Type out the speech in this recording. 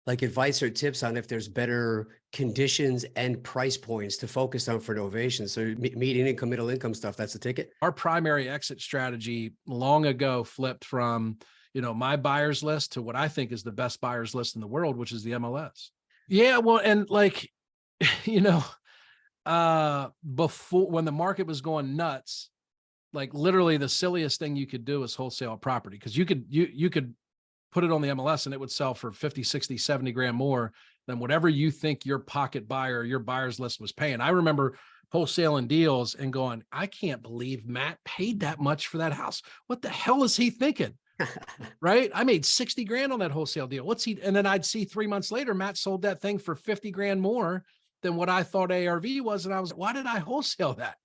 like advice or tips on if there's better conditions and price points to focus on for innovation. So median income, middle income stuff, that's the ticket. Our primary exit strategy long ago flipped from, my buyers list to what I think is the best buyers list in the world, which is the MLS. Yeah. Well, and like, before, when the market was going nuts, like literally the silliest thing you could do is wholesale property. Cause you could put it on the MLS and it would sell for 50, 60, 70 grand more than whatever you think your pocket buyer, your buyer's list was paying. I remember wholesaling deals and going, I can't believe Matt paid that much for that house. What the hell is he thinking? Right? I made 60 grand on that wholesale deal. And then I'd see 3 months later, Matt sold that thing for 50 grand more than what I thought ARV was. And I was, why did I wholesale that?